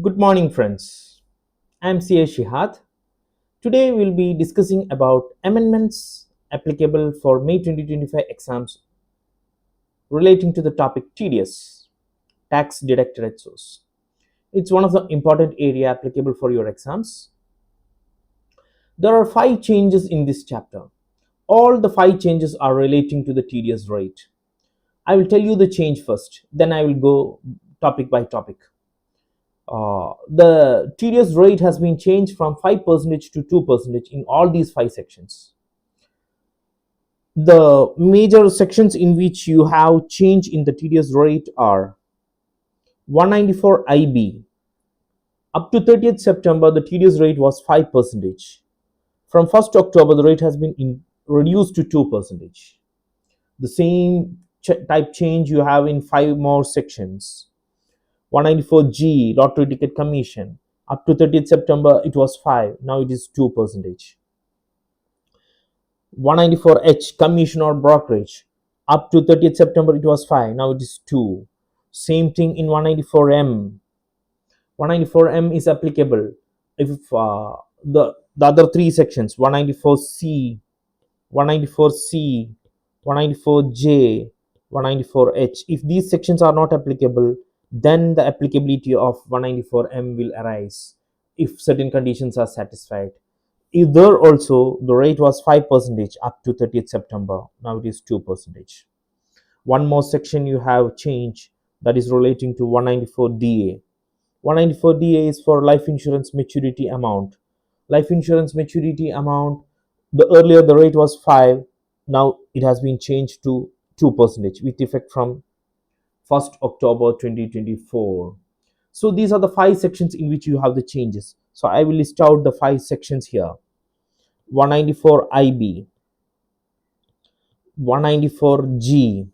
Good morning, friends. I'm CA Shihad. Today we'll be discussing about amendments applicable for May 2025 exams relating to the topic TDS, tax deducted at source. It's one of the important area applicable for your exams. There are 5 changes in this chapter. All the 5 changes are relating to the TDS rate. I will tell you the change first, then I will go topic by topic. The TDS rate has been changed from 5% to 2% in all these 5 sections. The major sections in which you have change in the TDS rate are 194 IB. Up to 30th September, the TDS rate was 5%. From 1st October, the rate has been reduced to 2%. The same type change you have in 5 more sections. 194G, Lottery Ticket Commission. Up to 30th September, it was 5. Now it is 2%. 194H, Commission or Brokerage. Up to 30th September, it was 5. Now it is 2. Same thing in 194M. 194M is applicable if the other 3 sections, 194C, 194C, 194J, 194H, if these sections are not applicable, then the applicability of 194M will arise if certain conditions are satisfied. If there also the rate was 5% up to 30th September, now it is 2%. One more section you have change, that is relating to 194DA. 194DA is for life insurance maturity amount. Life insurance maturity amount, the earlier the rate was 5, now it has been changed to 2% with effect from 1st October 2024. So these are the 5 sections in which you have the changes. So I will list out the 5 sections here. 194 IB, 194G,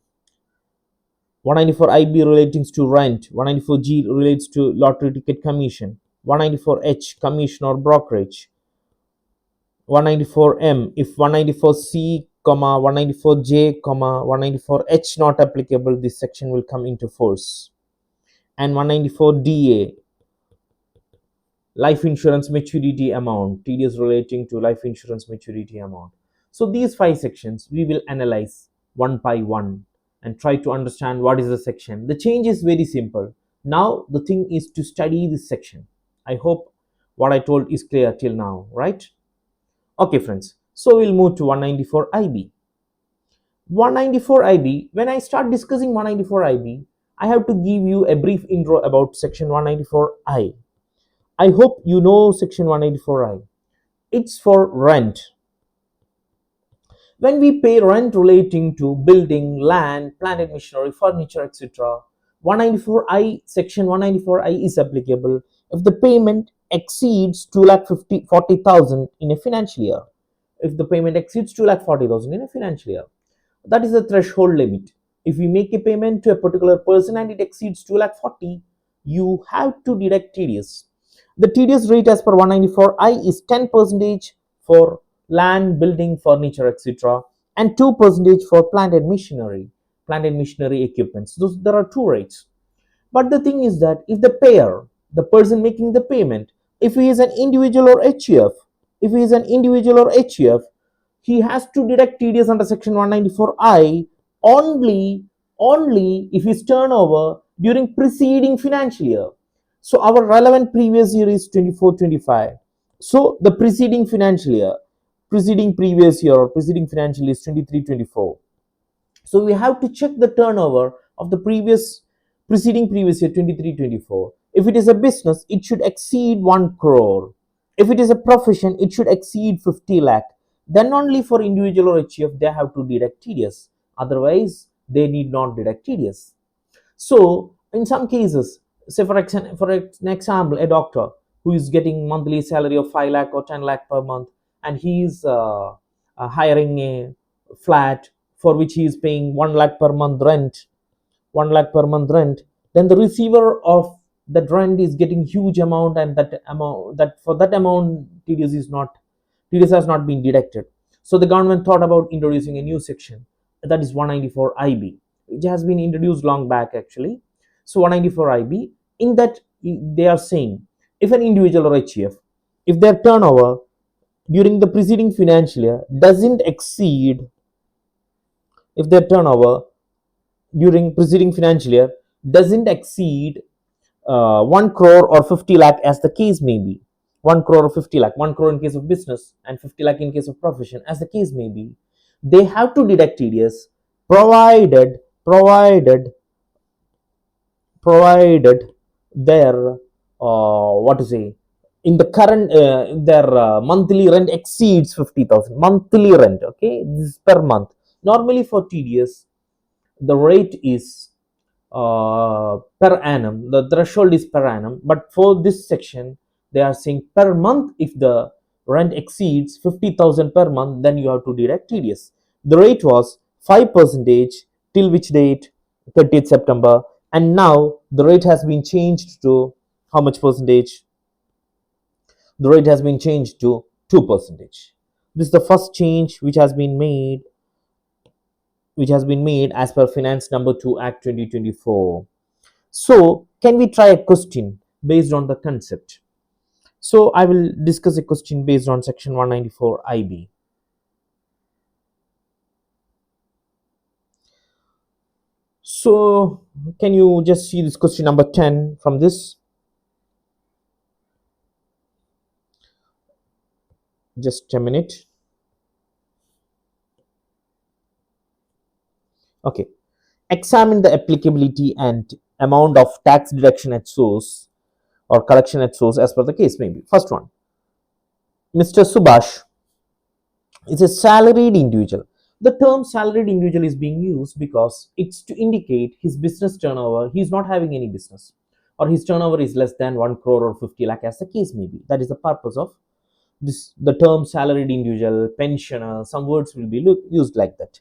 194 IB relating to rent, 194G relates to lottery ticket commission, 194H commission or brokerage, 194M if 194C, 194J, 194H not applicable, this section will come into force, and 194DA life insurance maturity amount, TDS relating to life insurance maturity amount. So these 5 sections we will analyze one by one and try to understand what is the section. The change is very simple. Now the thing is to study this section. I hope what I told is clear till now, right? Okay, friends. So we'll move to 194 IB. 194 IB, when I start discussing 194 IB, I have to give you a brief intro about section 194I. I hope you know section 184I. It's for rent. When we pay rent relating to building, land, plant and machinery, furniture, etc., 194I, section 194I is applicable if the payment exceeds 2,40,000 in a financial year. If the payment exceeds 2,40,000 in a financial year, that is the threshold limit. If you make a payment to a particular person and it exceeds 2,40,000, you have to deduct TDS. The TDS rate as per 194I is 10% for land, building, furniture, etc., and 2% for plant and machinery equipments. There are 2 rates. But the thing is that if the payer, the person making the payment, if he is an individual or HUF, he has to deduct TDS under section 194I only if his turnover during preceding financial year. So our relevant previous year is 24-25. So the preceding previous year or preceding financial year is 23-24. So we have to check the turnover of the preceding previous year 23-24. If it is a business, it should exceed 1 crore. If it is a profession, it should exceed 50 lakh. Then only for individual or HUF they have to deduct TDS. Otherwise, they need not deduct TDS. So in some cases, say for an example, a doctor who is getting monthly salary of 5 lakh or 10 lakh per month, and he is hiring a flat for which he is paying 1 lakh per month rent, then the receiver of that rent is getting huge amount, and that amount TDS has not been deducted. So the government thought about introducing a new section, that is 194 IB, which has been introduced long back actually. So 194 IB, in that they are saying if an individual or HUF, if their turnover during the preceding financial year doesn't exceed, if their turnover during preceding financial year doesn't exceed 1 crore or 50 lakh, as the case may be, 1 crore or 50 lakh, 1 crore in case of business and 50 lakh in case of profession, as the case may be, they have to deduct TDS, provided their what to say, in the current their monthly rent exceeds 50,000 monthly rent. Okay, this is per month. Normally for TDS the rate is per annum, the threshold is per annum, but for this section they are saying per month. If the rent exceeds 50,000 per month, then you have to deduct TDS. The rate was 5% till which date? 30th September. And now the rate has been changed to how much percentage? The rate has been changed to 2%. This is the first change which has been made as per Finance Number 2 Act 2024. So, can we try a question based on the concept? So, I will discuss a question based on section 194 IB. So, can you just see this question number 10 from this? Just a minute. Okay. Examine the applicability and amount of tax deduction at source or collection at source as per the case may be. First one, Mr. Subhash is a salaried individual. The term salaried individual is being used because it's to indicate his business turnover. He's not having any business, or his turnover is less than 1 crore or 50 lakh, as the case may be. That is the purpose of this. The term salaried individual, pensioner, some words will be used like that.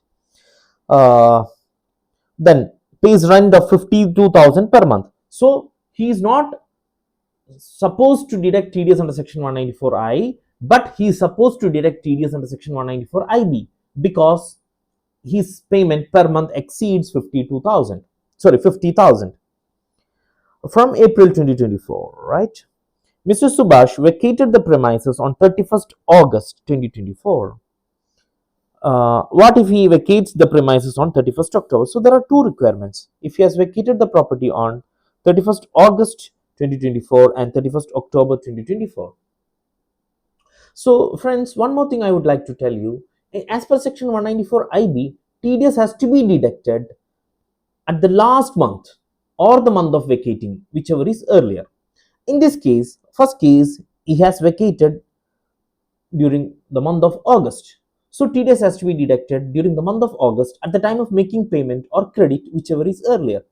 Then pays rent of 52,000 per month. So he is not supposed to deduct TDS under section 194I, but he is supposed to deduct TDS under section 194IB because his payment per month exceeds 52,000. Sorry, 50,000. From April 2024, right? Mr. Subhash vacated the premises on 31st August 2024. What if he vacates the premises on 31st October? So there are two requirements. If he has vacated the property on 31st August 2024 and 31st October 2024. So friends, one more thing I would like to tell you. As per section 194 IB, TDS has to be deducted at the last month or the month of vacating, whichever is earlier. In this case, first case, he has vacated during the month of August. So TDS has to be deducted during the month of August at the time of making payment or credit, whichever is earlier.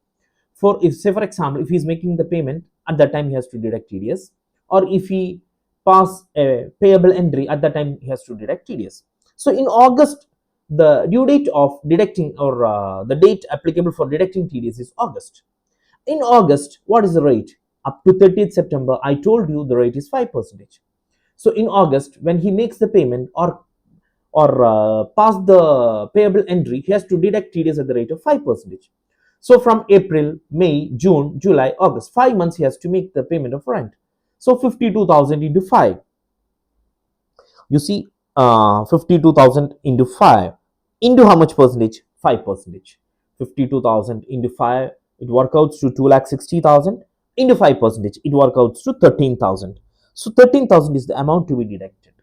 For if, say for example, if he is making the payment, at that time he has to deduct TDS, or if he pass a payable entry, at that time he has to deduct TDS. So in August, the due date of deducting, or the date applicable for deducting TDS is August. In August, what is the rate? Up to 30th September, I told you the rate is 5%. So in August, when he makes the payment or pass the payable entry, he has to deduct TDS at the rate of 5%. So from April, May, June, July, August, 5 months he has to make the payment of rent. So 52,000 into 5. You see, 52,000 into 5 into how much percentage? 5%. 52,000 into 5, it works out to 2,60,000 into 5%, it works out to 13,000. So 13,000 is the amount to be deducted.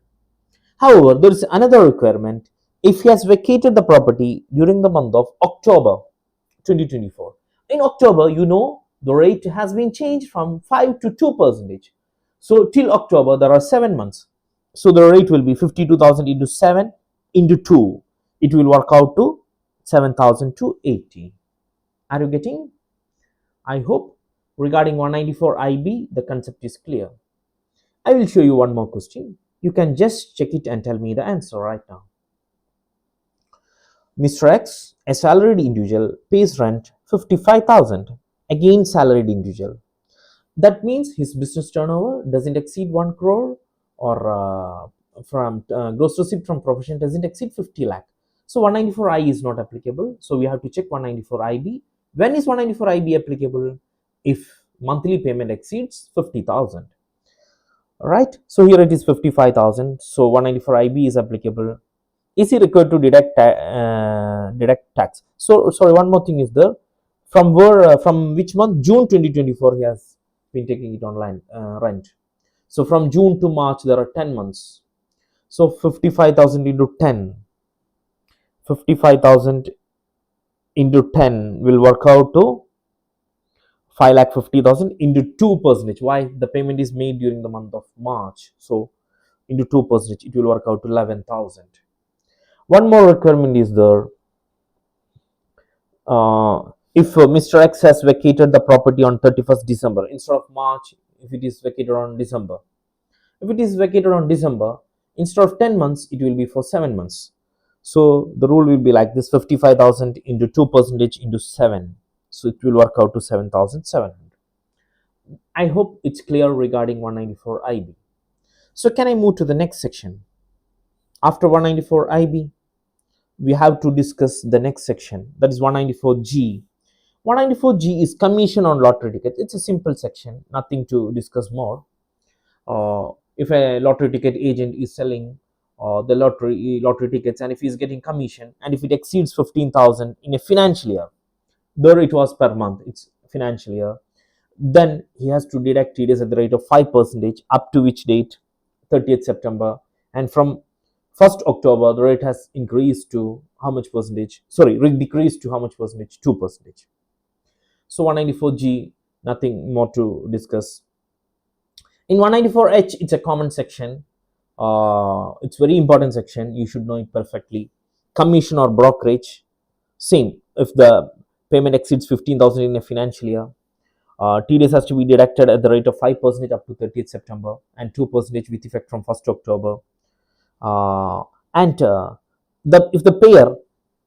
However, there is another requirement. If he has vacated the property during the month of October 2024, in October, you know, the rate has been changed from 5 to 2%. So till October, there are 7 months. So the rate will be 52,000 into 7 into 2. It will work out to 7,280. Are you getting? I hope regarding 194 IB, the concept is clear. I will show you one more question. You can just check it and tell me the answer right now. Mr. X, a salaried individual, pays rent 55,000. Again, salaried individual. That means his business turnover doesn't exceed 1 crore, or from gross receipt from profession doesn't exceed 50 lakh. So 194I is not applicable. So we have to check 194IB. When is 194IB applicable? If monthly payment exceeds 50,000. Right, so here it is 55,000, so 194 IB is applicable. Is he required to deduct tax? So sorry, one more thing is there. From where, from which month? June 2024 he has been taking it online rent. So from June to March there are 10 months. So 55,000 into 10, 55,000 into 10 will work out to 5,50,000 into 2%. Why? The payment is made during the month of March, so into 2%, it will work out to 11,000. One more requirement is there. If Mr. X has vacated the property on 31st December instead of March, if it is vacated on December, if it is vacated on December, instead of 10 months, it will be for 7 months. So the rule will be like this: 55,000 into 2% into 7. So it will work out to 7,700. I hope it's clear regarding 194 IB. So can I move to the next section? After 194 IB, we have to discuss the next section, that is 194G. 194G is commission on lottery tickets. It's a simple section, nothing to discuss more. If a lottery ticket agent is selling the lottery tickets, and if he is getting commission, and if it exceeds 15,000 in a financial year, there it was per month, it's financial year, then he has to deduct TDS at the rate of 5%, up to which date? 30th September. And from 1st October, the rate has increased to how much percentage? Sorry, decreased to how much percentage? 2%. So 194G, nothing more to discuss. In 194H, it's a common section. It's very important section. You should know it perfectly. Commission or brokerage, same. If the payment exceeds 15,000 in a financial year, TDS has to be deducted at the rate of 5% up to 30th September and 2% with effect from 1st October. If the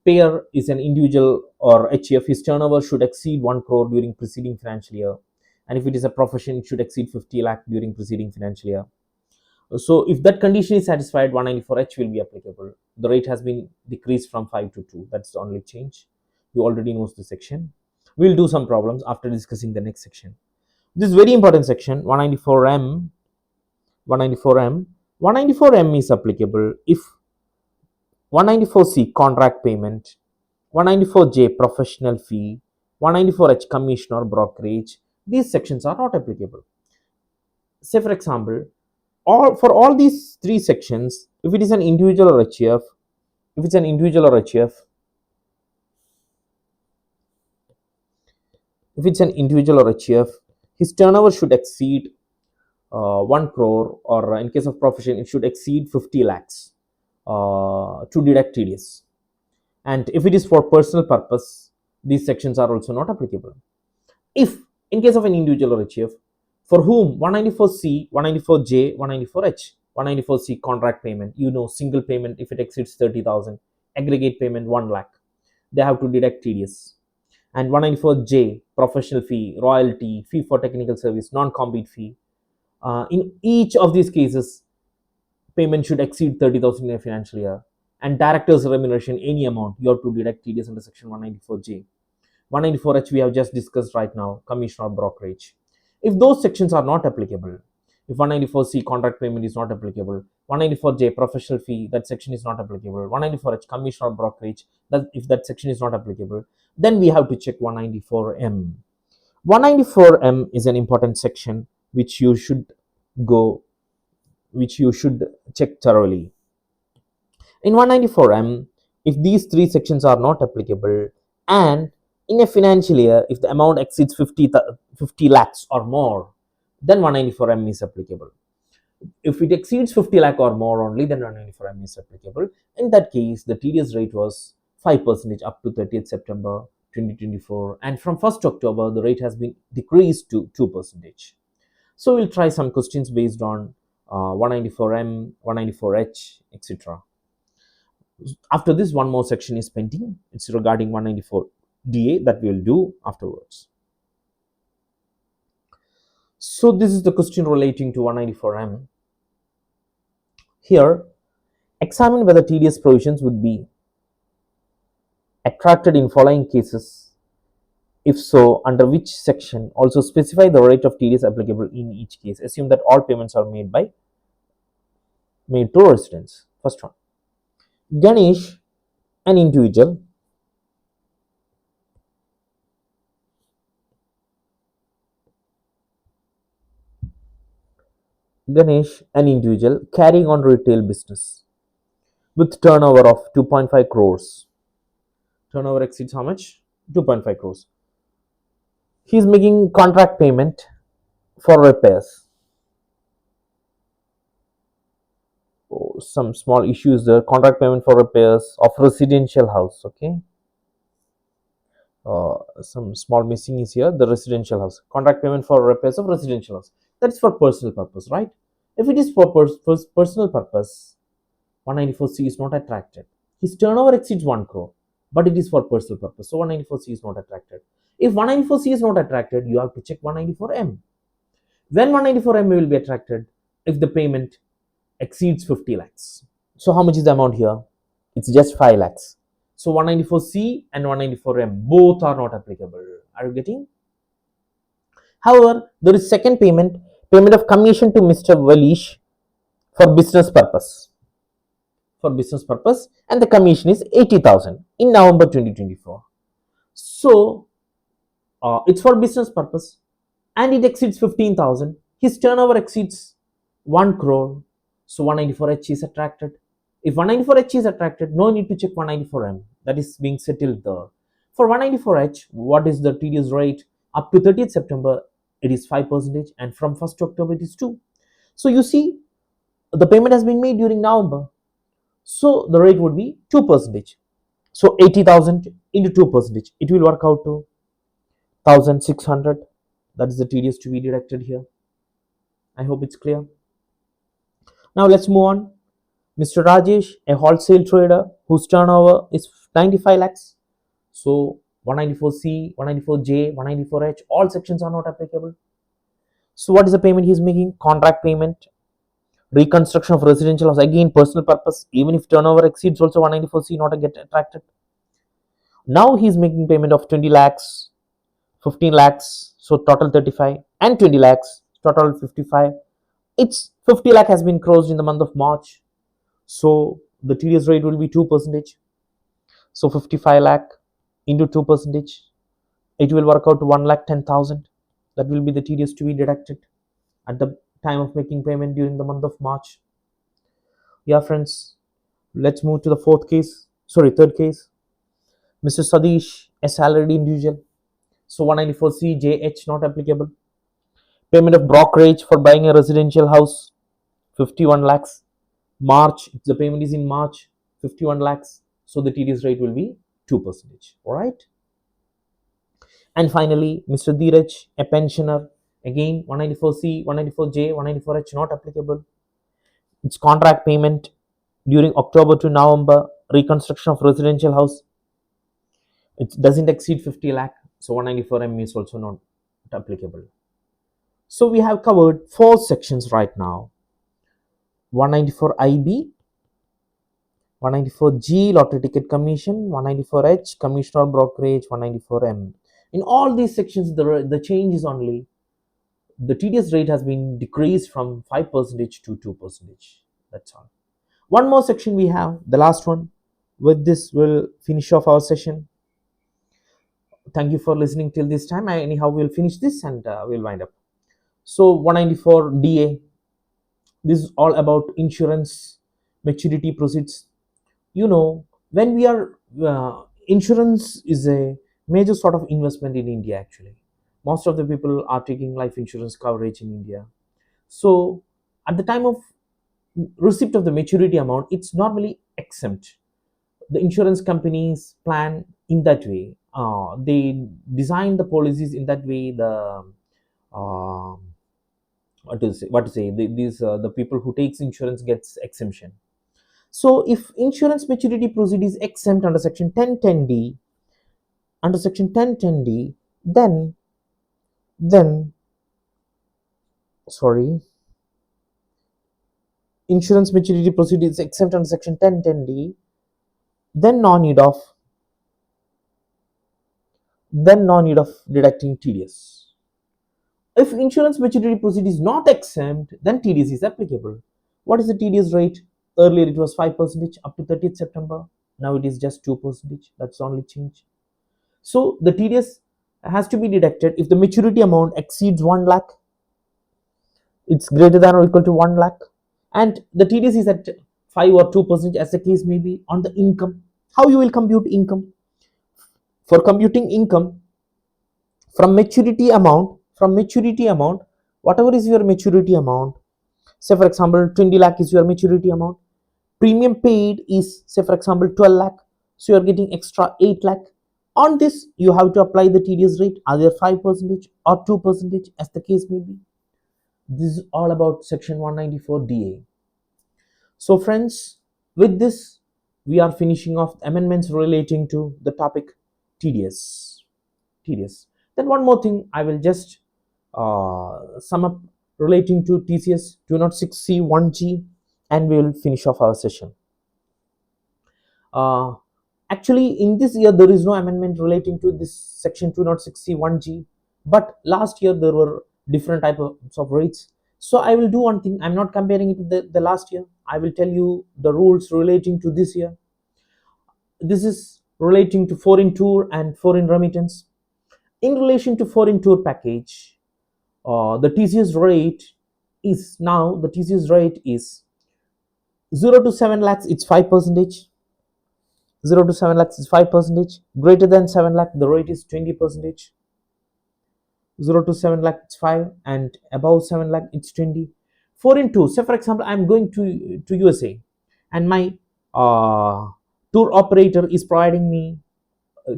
payer is an individual or HF, his turnover should exceed 1 crore during preceding financial year. And if it is a profession, it should exceed 50 lakh during preceding financial year. So if that condition is satisfied, 194H will be applicable. The rate has been decreased from 5 to 2. That's the only change. You already know the section. We'll do some problems after discussing the next section. This is very important section, 194M. 194M. 194M is applicable if 194C contract payment, 194J professional fee, 194H commission or brokerage. These sections are not applicable. Say for example, for all these three sections, if it is an individual or HF, if it's an individual or HF, if it's an individual or HF, his turnover should exceed 1 crore, or in case of profession, it should exceed 50 lakhs to deduct TDS. And if it is for personal purpose, these sections are also not applicable. If in case of an individual or HF, for whom 194C, 194J, 194H, 194C contract payment, single payment if it exceeds 30,000, aggregate payment 1 lakh, they have to deduct TDS. And 194J, professional fee, royalty, fee for technical service, non-compete fee. In each of these cases, payment should exceed 30,000 in a financial year. And director's remuneration, any amount, you have to deduct TDS under section 194J. 194H we have just discussed right now, commission or brokerage. If those sections are not applicable, if 194C contract payment is not applicable, 194J professional fee, that section is not applicable, 194H commission or brokerage, if that section is not applicable, then we have to check 194M. 194M is an important section which you should check thoroughly. In 194M, if these three sections are not applicable, and in a financial year, if the amount exceeds 50 lakhs or more, then 194M is applicable. If it exceeds 50 lakh or more only, then 194M is applicable. In that case, the TDS rate was 5% up to 30th September 2024, and from 1st October, the rate has been decreased to 2%. So we'll try some questions based on 194M, 194H, etc. After this, one more section is pending. It's regarding 194DA that we'll do afterwards. So this is the question relating to 194M. Here, examine whether TDS provisions would be attracted in following cases If so, under which section? Also specify the rate of TDS applicable in each case. Assume that all payments are made to residents. First one. Ganesh, an individual, carrying on retail business with turnover of 2.5 crores. Turnover exceeds how much? 2.5 crores. He is making contract payment for repairs. Oh, some small issues there. Contract payment for repairs of residential house. Okay. Some small missing is here. The residential house. Contract payment for repairs of residential house. That is for personal purpose, right? If it is for personal purpose, 194C is not attracted. His turnover exceeds 1 crore, but it is for personal purpose. So 194C is not attracted. If 194C is not attracted, you have to check 194M. When 194M will be attracted? If the payment exceeds 50 lakhs. So how much is the amount here? It's just 5 lakhs. So 194C and 194M both are not applicable. Are you getting? However, there is second payment of commission to Mr. Valish for business purpose. And the commission is 80,000 in November 2024. So it's for business purpose and it exceeds 15,000. His turnover exceeds 1 crore. So 194H is attracted. If 194H is attracted, no need to check 194M. That is being settled there. For 194H, what is the TDS rate? Up to 30th September, it is 5%, and from 1st October, it is 2. So you see, the payment has been made during November. So the rate would be 2%. So 80,000 into 2%, it will work out to 1,600. That is the TDS to be deducted here. I hope it's clear. Now let's move on. Mr. Rajesh, a wholesale trader whose turnover is 95 lakhs. So 194C, 194J, 194H, all sections are not applicable. So what is the payment he is making? Contract payment, reconstruction of residential house, again personal purpose. Even if turnover exceeds also 194C, not get attracted. Now he is making payment of 20 lakhs, 15 lakhs, so total 35, and 20 lakhs, total 55. It's 50 lakh has been crossed in the month of March. So the TDS rate will be 2%. So 55 lakh into 2%, it will work out to 1,10,000. That will be the TDS to be deducted at the time of making payment during the month of March. Yeah, friends, let's move to the third case. Mr. Sadish, a salaried individual. So 194C, JH not applicable. Payment of brokerage for buying a residential house, 51 lakhs. March, the payment is in March, 51 lakhs. So the TDS rate will be 2%. All right. And finally, Mr. Dheeraj, a pensioner. Again, 194C, 194J, 194H not applicable. It's contract payment during October to November, reconstruction of residential house. It doesn't exceed 50 lakh. So 194M is also not applicable. So we have covered 4 sections right now. 194IB, 194G, lottery ticket commission, 194H, commissioner brokerage, 194M. In all these sections, the change is only the TDS rate has been decreased from 5% to 2%. That's all. One more section we have, the last one. With this, we'll finish off our session. Thank you for listening till this time. Anyhow, we'll finish this and we'll wind up. So 194DA, this is all about insurance maturity proceeds. You know, when we are insurance is a major sort of investment in India. Actually, most of the people are taking life insurance coverage in India. So at the time of receipt of the maturity amount, it's normally exempt. The insurance companies plan in that way. They design the policies in that way. The the people who takes insurance gets exemption. So if insurance maturity proceed is exempt under section 1010D, then sorry, insurance maturity proceed is exempt under section 1010D, then no need of then no need of deducting TDS. If insurance maturity proceed is not exempt, then TDS is applicable. What is the TDS rate? Earlier it was 5% up to 30th September. Now it is just 2%. That's the only change. So the TDS has to be deducted if the maturity amount exceeds 1 lakh, it's greater than or equal to 1 lakh, and the TDS is at 5 or 2% as the case may be on the income. How you will compute income? For computing income, from maturity amount, whatever is your maturity amount, say for example 20 lakh is your maturity amount, premium paid is say for example 12 lakh, so you are getting extra 8 lakh. On this you have to apply the TDS rate, either 5% or 2% as the case may be. This is all about section 194 DA. So friends, with this we are finishing off amendments relating to the topic TDS. Then one more thing I will just sum up relating to TCS 206C 1G, and we will finish off our session. Actually in this year there is no amendment relating to this section 206C 1G, but last year there were different types of rates. So I will do one thing, I'm not comparing it with the last year. I will tell you the rules relating to this year. This is relating to foreign tour and foreign remittance. In relation to foreign tour package, the TCS rate is 0 to 7 lakhs, it's 5%. 0 to 7 lakhs is 5%. Greater than 7 lakh, the rate is 20%. 0 to 7 lakh, it's 5, and above 7 lakh, it's 20. Foreign tour, say for example, I'm going to USA, and my tour operator is providing me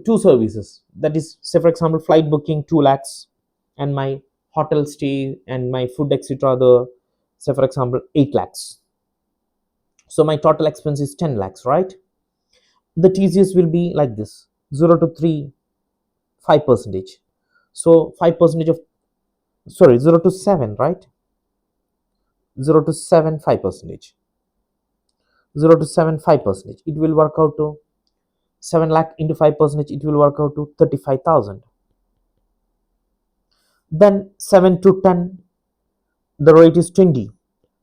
two services. That is, say for example, flight booking 2 lakhs, and my hotel stay and my food etc. the say for example 8 lakhs. So my total expense is 10 lakhs, right? The TCS will be like this: 0 to 3, 5%. So 5% of 0 to 7, right? 0 to 7, 5%. 0 to 7, 5%. It will work out to 7 lakh into 5%. It will work out to 35,000. Then 7 to 10, the rate is 20.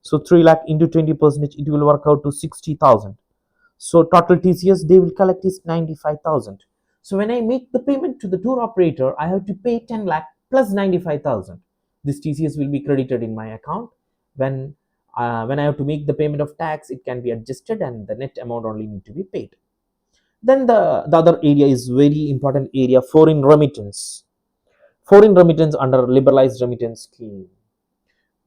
So 3 lakh into 20%, it will work out to 60,000. So total TCS they will collect is 95,000. So when I make the payment to the tour operator, I have to pay 10 lakh plus 95,000. This TCS will be credited in my account. When I have to make the payment of tax, it can be adjusted and the net amount only need to be paid. Then the other area is very important area, foreign remittance. Foreign remittance under liberalized remittance scheme.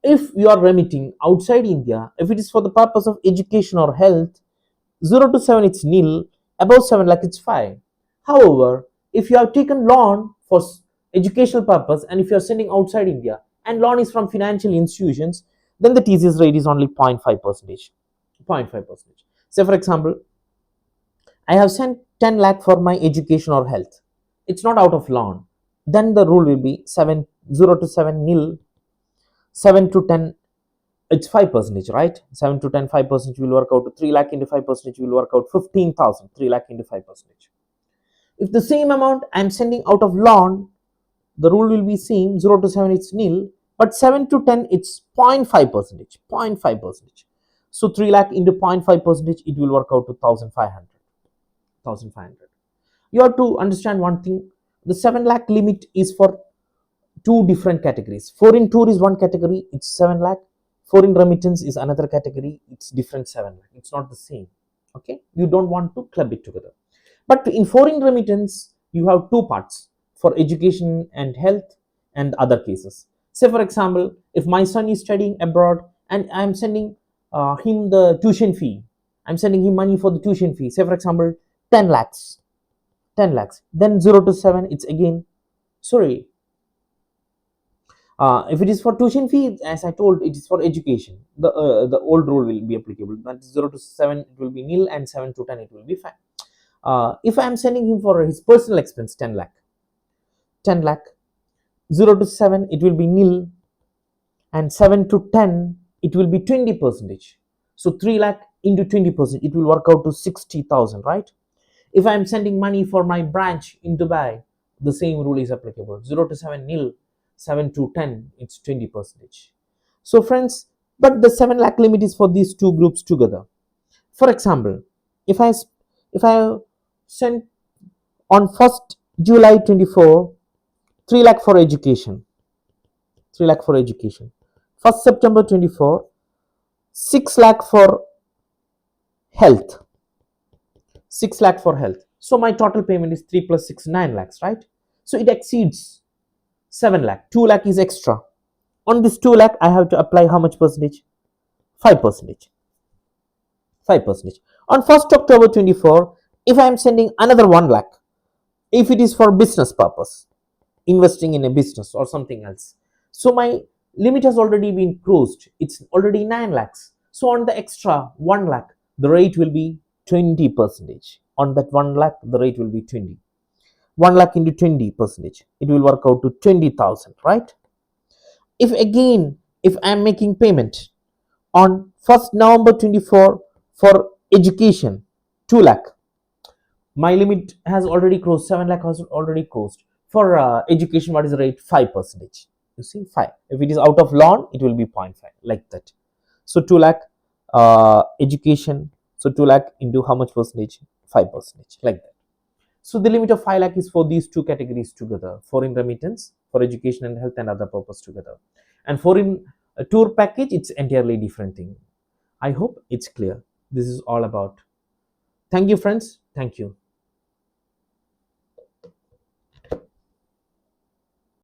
If you are remitting outside India, if it is for the purpose of education or health, 0 to 7 it's nil, above 7 lakh it's 5. However, if you have taken loan for educational purpose and if you are sending outside India and loan is from financial institutions, then the TCS rate is only 0.5%. 0.5%. Say for example, I have sent 10 lakh for my education or health. It's not out of loan. Then the rule will be 0 to 7 nil, 7 to 10 it's 5%, right? 7 to 10, 5% will work out to 3 lakh into 5% will work out 15,000. 3 lakh into 5%. If the same amount I'm sending out of loan, the rule will be same. 0 to 7 it's nil, but 7 to 10 it's 0.5%. 0.5%. So 3 lakh into 0.5%, it will work out to 1,500. 1,500. You have to understand one thing. The 7 lakh limit is for two different categories. Foreign tour is one category, it's 7 lakh. Foreign remittance is another category, it's different 7 lakh. It's not the same. Okay, you don't want to club it together. But in foreign remittance, you have two parts for education and health and other cases. Say for example, if my son is studying abroad and I'm sending him the tuition fee, I'm sending him money for the tuition fee. Say for example, 10 lakhs. 10 lakhs. Then 0 to 7, it's again, sorry, if it is for tuition fee, as I told, it is for education. The old rule will be applicable. That is 0 to 7, it will be nil, and 7 to 10, it will be fine. If I am sending him for his personal expense, 10 lakh, 10 lakh, 0 to 7, it will be nil, and 7 to 10, it will be 20%. So 3 lakh into 20%, it will work out to 60,000, right? If I am sending money for my branch in Dubai, the same rule is applicable. 0 to 7 nil, 7 to 10 it's 20%. So friends, but the 7 lakh limit is for these two groups together. For example, if I send on 1st July 24 3 lakh for education, 3 lakh for education, 1st September 24 6 lakh for health, 6 lakh for health. So my total payment is 3 plus 6 9 lakhs, right? So it exceeds 7 lakh, 2 lakh is extra. On this 2 lakh I have to apply how much percentage? 5%. 5%. On 1st October 24, if I am sending another 1 lakh, if it is for business purpose, investing in a business or something else, so my limit has already been closed, it's already 9 lakhs. So on the extra 1 lakh, the rate will be 20%. On that 1 lakh, the rate will be 20. 1 lakh into 20%, it will work out to 20,000, right? If I am making payment on 1st November 24 for education, 2 lakh, my limit has already closed, 7 lakh has already closed. For education, what is the rate? 5%. You see, 5. If it is out of loan, it will be 0.5, like that. So 2 lakh education, so 2 lakh into how much percentage? 5%, like that. So the limit of 5 lakh is for these two categories together: foreign remittance, for education and health and other purpose together. And foreign tour package, it's entirely different thing. I hope it's clear. This is all about. Thank you, friends. Thank you.